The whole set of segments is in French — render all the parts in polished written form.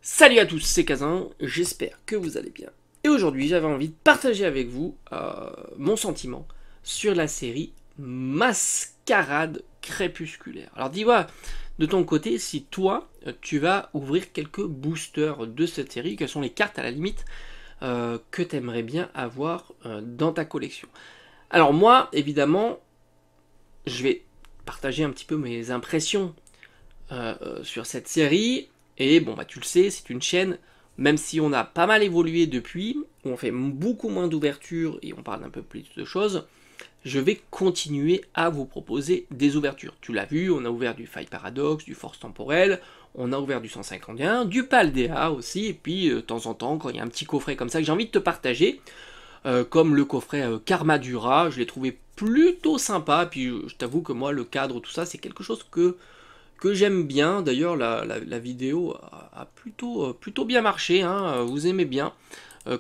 Salut à tous, c'est Kazin, j'espère que vous allez bien. Et aujourd'hui, j'avais envie de partager avec vous mon sentiment sur la série Mascarade Crépusculaire. Alors dis-moi, de ton côté, si toi, tu vas ouvrir quelques boosters de cette série, quelles sont les cartes à la limite que tu aimerais bien avoir dans ta collection. Alors moi, évidemment, je vais partager un petit peu mes impressions sur cette série. Et bon, bah tu le sais, c'est une chaîne, même si on a pas mal évolué depuis, où on fait beaucoup moins d'ouvertures et on parle un peu plus de choses, je vais continuer à vous proposer des ouvertures. Tu l'as vu, on a ouvert du Faille Paradoxe, du Force Temporelle, on a ouvert du 151, du Paldea aussi, et puis de temps en temps, quand il y a un petit coffret comme ça que j'ai envie de te partager, comme le coffret Karma Dura, je l'ai trouvé plutôt sympa, puis je t'avoue que moi, le cadre, tout ça, c'est quelque chose que j'aime bien. D'ailleurs, la vidéo a plutôt bien marché, hein, vous aimez bien.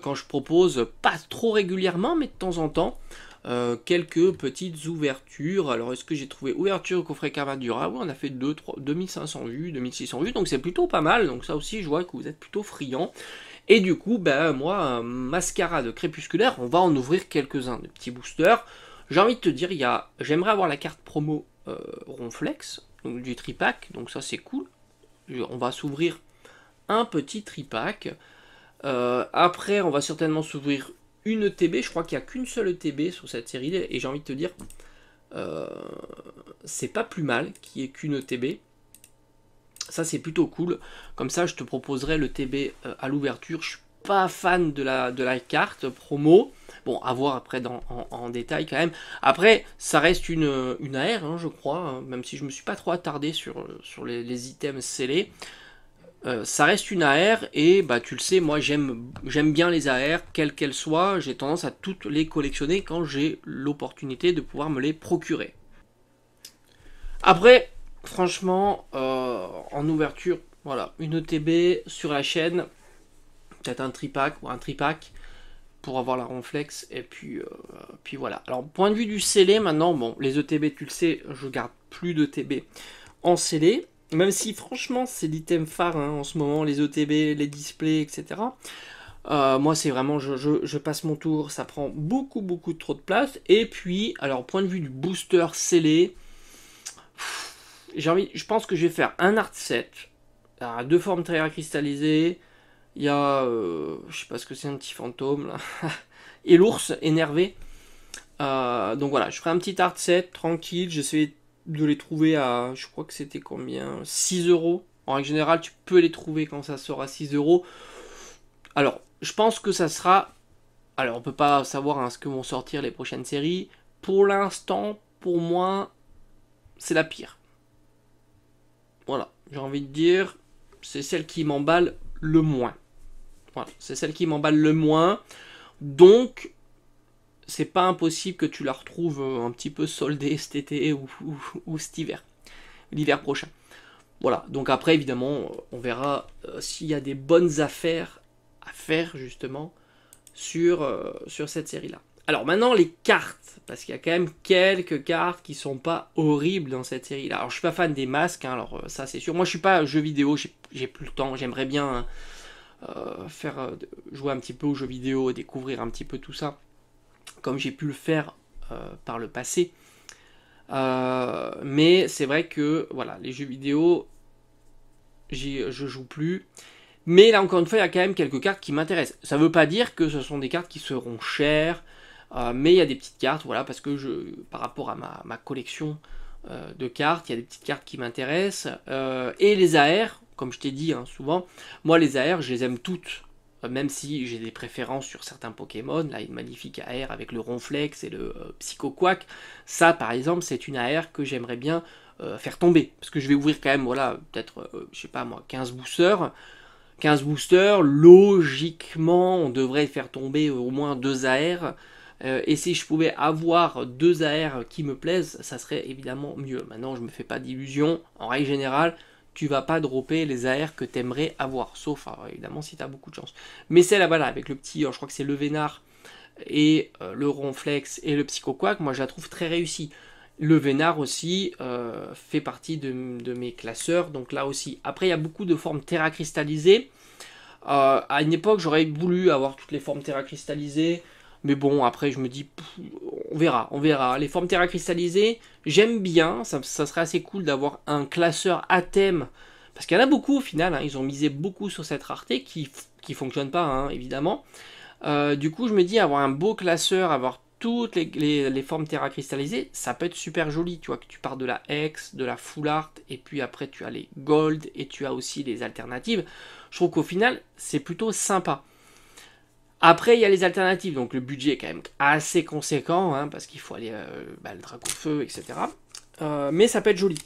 Quand je propose, pas trop régulièrement, mais de temps en temps, quelques petites ouvertures. Alors, est-ce que j'ai trouvé ouverture au coffret Cavadura? Oui, on a fait 2500 vues, 2600 vues, donc c'est plutôt pas mal. Donc ça aussi, je vois que vous êtes plutôt friand. Et du coup, ben, moi, Mascarade Crépusculaire, on va en ouvrir quelques-uns, des petits boosters. J'ai envie de te dire, j'aimerais avoir la carte promo Ronflex, donc du tripack, donc ça c'est cool. On va s'ouvrir un petit tripack. Après, on va certainement s'ouvrir une ETB. Je crois qu'il n'y a qu'une seule ETB sur cette série, et j'ai envie de te dire, c'est pas plus mal qu'il n'y ait qu'une ETB. Ça c'est plutôt cool. Comme ça, je te proposerai le TB à l'ouverture. Je suis pas fan de la carte promo. Bon, à voir après en détail quand même. Après, ça reste une AR, hein, je crois, hein, même si je me suis pas trop attardé sur les items scellés. Ça reste une AR et bah tu le sais, moi j'aime bien les AR, quelles qu'elles soient. J'ai tendance à toutes les collectionner quand j'ai l'opportunité de pouvoir me les procurer. Après, franchement, en ouverture, voilà, une ETB sur la chaîne, peut-être un tripack ou un tripack pour avoir la ronflex, et puis voilà. Alors, point de vue du scellé, maintenant, bon, les ETB, tu le sais, je garde plus d'ETB en scellé, même si franchement, c'est l'item phare hein, en ce moment, les ETB, les displays, etc. Moi, c'est vraiment, je passe mon tour, ça prend beaucoup trop de place. Et puis, alors, point de vue du booster scellé, je pense que je vais faire un art set, alors, deux formes très rares cristallisées. Il y a, je sais pas ce que c'est, un petit fantôme là, et l'ours énervé. Donc voilà, je ferai un petit art set tranquille. J'essaie de les trouver à, je crois que c'était combien, 6 euros. En règle générale, tu peux les trouver quand ça sort à 6 euros. Alors, je pense que ça sera. Alors, on peut pas savoir hein, ce que vont sortir les prochaines séries. Pour l'instant, pour moi, c'est la pire. Voilà, j'ai envie de dire, c'est celle qui m'emballe le moins. Voilà, c'est celle qui m'emballe le moins. Donc, c'est pas impossible que tu la retrouves un petit peu soldée cet été ou cet hiver, l'hiver prochain. Voilà, donc après, évidemment, on verra s'il y a des bonnes affaires à faire, justement, sur cette série-là. Alors maintenant, les cartes, parce qu'il y a quand même quelques cartes qui sont pas horribles dans cette série-là. Alors, je suis pas fan des masques, hein, alors ça, c'est sûr. Moi, je suis pas jeu vidéo, j'ai plus le temps, j'aimerais bien jouer un petit peu aux jeux vidéo, découvrir un petit peu tout ça, comme j'ai pu le faire par le passé. Mais c'est vrai que voilà, les jeux vidéo, je joue plus. Mais là encore une fois, il y a quand même quelques cartes qui m'intéressent. Ça ne veut pas dire que ce sont des cartes qui seront chères, mais il y a des petites cartes, voilà, parce que par rapport à ma collection de cartes, il y a des petites cartes qui m'intéressent. Et les AR, comme je t'ai dit hein, souvent, moi les AR, je les aime toutes. Même si j'ai des préférences sur certains Pokémon, là une magnifique AR avec le Ronflex et le Psycho Quack, ça par exemple c'est une AR que j'aimerais bien faire tomber, parce que je vais ouvrir quand même, voilà, peut-être, je sais pas moi, 15 boosters, 15 boosters, logiquement on devrait faire tomber au moins 2 AR, et si je pouvais avoir 2 AR qui me plaisent, ça serait évidemment mieux. Maintenant je me fais pas d'illusions, en règle générale, tu vas pas dropper les AR que tu aimerais avoir, sauf évidemment si tu as beaucoup de chance. Mais celle-là, voilà, avec le petit, je crois que c'est le Vénard et le Ronflex et le Psycho Quack, moi je la trouve très réussie. Le Vénard aussi fait partie de mes classeurs, donc là aussi. Après, il y a beaucoup de formes terra cristallisées. À une époque, j'aurais voulu avoir toutes les formes terra cristallisées, mais bon, après, je me dis, on verra, on verra. Les formes terra cristallisées, j'aime bien, ça serait assez cool d'avoir un classeur à thème, parce qu'il y en a beaucoup au final, hein, ils ont misé beaucoup sur cette rareté qui fonctionne pas, hein, évidemment. Du coup, je me dis, avoir un beau classeur, avoir toutes les formes terra cristallisées, ça peut être super joli. Tu vois, que tu pars de la X, de la Full Art, et puis après tu as les Gold, et tu as aussi les alternatives. Je trouve qu'au final, c'est plutôt sympa. Après, il y a les alternatives, donc le budget est quand même assez conséquent, hein, parce qu'il faut aller le drac au feu, etc. Mais ça peut être joli.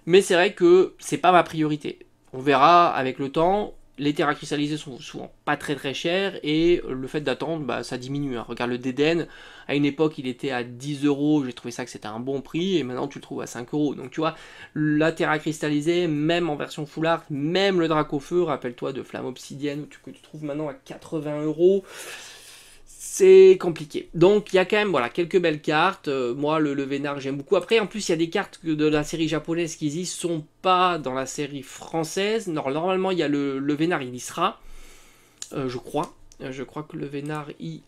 Mais c'est vrai que c'est pas ma priorité. On verra avec le temps. Les terras cristallisées sont souvent pas très très chers et le fait d'attendre, bah, ça diminue. Hein. Regarde le Dédène, à une époque il était à 10 euros, j'ai trouvé ça que c'était un bon prix et maintenant tu le trouves à 5 euros. Donc tu vois, la terra cristallisée, même en version full art, même le drac au feu, rappelle-toi de Flamme Obsidienne que tu trouves maintenant à 80 euros. C'est compliqué. Donc il y a quand même voilà, quelques belles cartes. Moi le Vénard j'aime beaucoup. Après en plus il y a des cartes de la série japonaise qui y sont pas dans la série française. Normalement il y a le Vénard il y sera. Je crois. Je crois que le Vénard y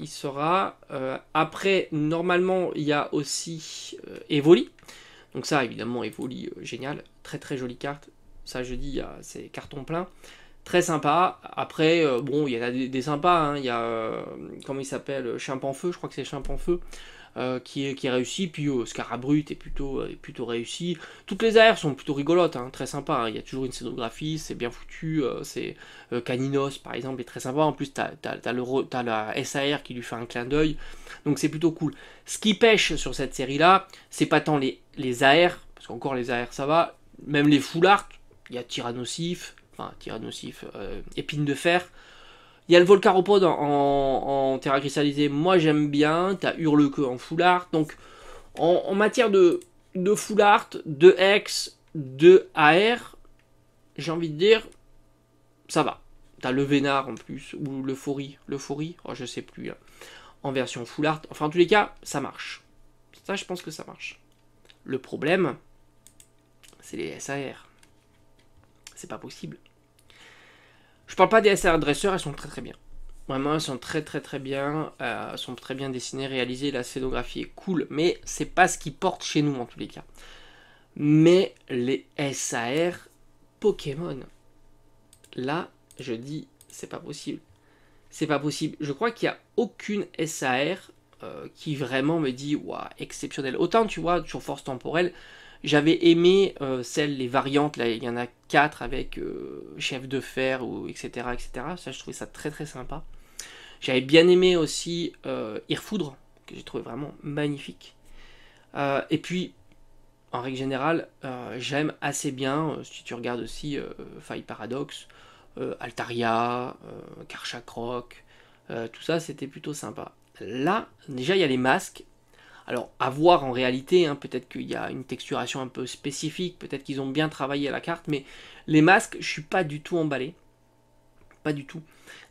sera. Après normalement il y a aussi Evoli. Donc ça évidemment Evoli génial. Très très jolie carte. Ça je dis c'est carton plein. Très sympa. Après, bon, il y en a des sympas. Hein. Il y a, comment il s'appelle, Chimpanfeu, je crois que c'est Chimpanfeu, qui est réussi. Puis Scarabrut est plutôt réussi. Toutes les AR sont plutôt rigolotes, hein, très sympa. Hein. Il y a toujours une scénographie, c'est bien foutu. C'est Caninos, par exemple, est très sympa. En plus, t'as la SAR qui lui fait un clin d'œil. Donc c'est plutôt cool. Ce qui pêche sur cette série-là, c'est pas tant les AR, parce qu'encore les AR ça va. Même les full art, il y a Tyrannosif. Enfin, Tyrannosif, épine de fer. Il y a le Volcaropode en terra cristallisée, moi j'aime bien. T'as Hurle-Queue en full art. Donc, en matière de full art, de X, de AR, j'ai envie de dire, ça va. T'as le Vénard en plus, ou l'Euphorie, oh, je sais plus, hein, en version full art. Enfin, en tous les cas, ça marche. Ça, je pense que ça marche. Le problème, c'est les SAR. C'est pas possible. Je parle pas des SR dresseurs, elles sont très très bien. Vraiment, elles sont très très très bien. Elles sont très bien dessinées, réalisées. La scénographie est cool, mais c'est pas ce qui porte chez nous en tous les cas. Mais les SAR Pokémon, là, je dis, c'est pas possible. C'est pas possible. Je crois qu'il n'y a aucune SAR qui vraiment me dit, waouh, exceptionnel. Autant, tu vois, sur Force Temporelle, j'avais aimé les variantes, là, il y en a 4 avec Chef de Fer, ou etc., etc. Ça, je trouvais ça très très sympa. J'avais bien aimé aussi Irfoudre, que j'ai trouvé vraiment magnifique. Et puis, en règle générale, j'aime assez bien, si tu regardes aussi Faille Paradox, Altaria, Karchakroc, tout ça, c'était plutôt sympa. Là, déjà, il y a les masques. Alors, à voir en réalité, hein, peut-être qu'il y a une texturation un peu spécifique, peut-être qu'ils ont bien travaillé la carte, mais les masques, je suis pas du tout emballé. Pas du tout.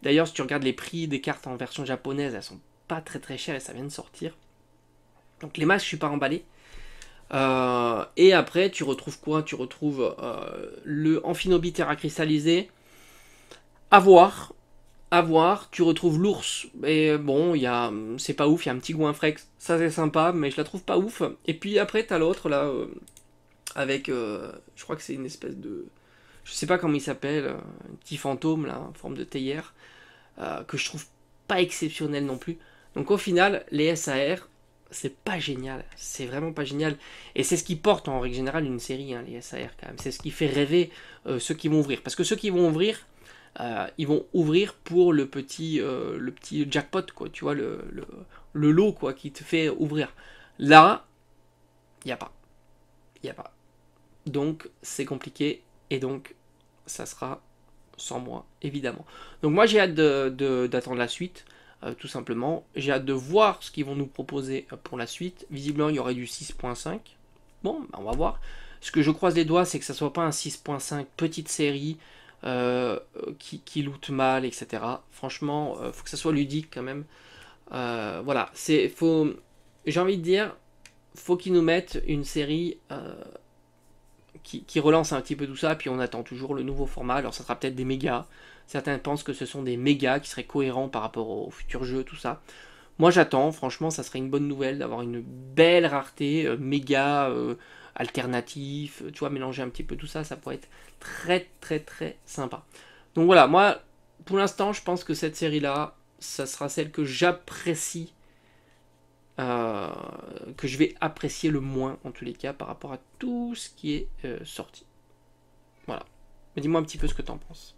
D'ailleurs, si tu regardes les prix des cartes en version japonaise, elles sont pas très très chères et ça vient de sortir. Donc les masques, je suis pas emballé. Et après, tu retrouves quoi? Tu retrouves le Amphinobi Terra cristallisé. À voir. À voir, tu retrouves l'ours, et bon, c'est pas ouf, il y a un petit Goinfrex, ça c'est sympa, mais je la trouve pas ouf. Et puis après, t'as l'autre là, avec, je crois que c'est une espèce de, je sais pas comment il s'appelle, un petit fantôme là, en forme de théière, que je trouve pas exceptionnel non plus. Donc au final, les SAR, c'est pas génial, c'est vraiment pas génial. Et c'est ce qui porte en règle générale une série, hein, les SAR quand même. C'est ce qui fait rêver ceux qui vont ouvrir. Parce que ceux qui vont ouvrir, ils vont ouvrir pour le petit jackpot, quoi, tu vois, le lot, quoi, qui te fait ouvrir. Là, il n'y a pas. Il n'y a pas. Donc, c'est compliqué, et donc, ça sera sans moi, évidemment. Donc moi, j'ai hâte d'attendre la suite, tout simplement. J'ai hâte de voir ce qu'ils vont nous proposer pour la suite. Visiblement, il y aurait du 6.5. Bon, bah, on va voir. Ce que je croise les doigts, c'est que ça soit pas un 6.5 petite série, qui loot mal, etc. Franchement, faut que ça soit ludique quand même. Voilà, j'ai envie de dire, faut qu'ils nous mettent une série qui relance un petit peu tout ça, puis on attend toujours le nouveau format. Alors ça sera peut-être des mégas. Certains pensent que ce sont des mégas qui seraient cohérents par rapport aux futurs jeux, tout ça. Moi j'attends, franchement ça serait une bonne nouvelle d'avoir une belle rareté, méga alternatif, tu vois, mélanger un petit peu tout ça, ça pourrait être très très très sympa. Donc voilà, moi pour l'instant je pense que cette série là, ça sera celle que j'apprécie, euh, que je vais apprécier le moins en tous les cas par rapport à tout ce qui est sorti. Voilà. Mais dis-moi un petit peu ce que t'en penses.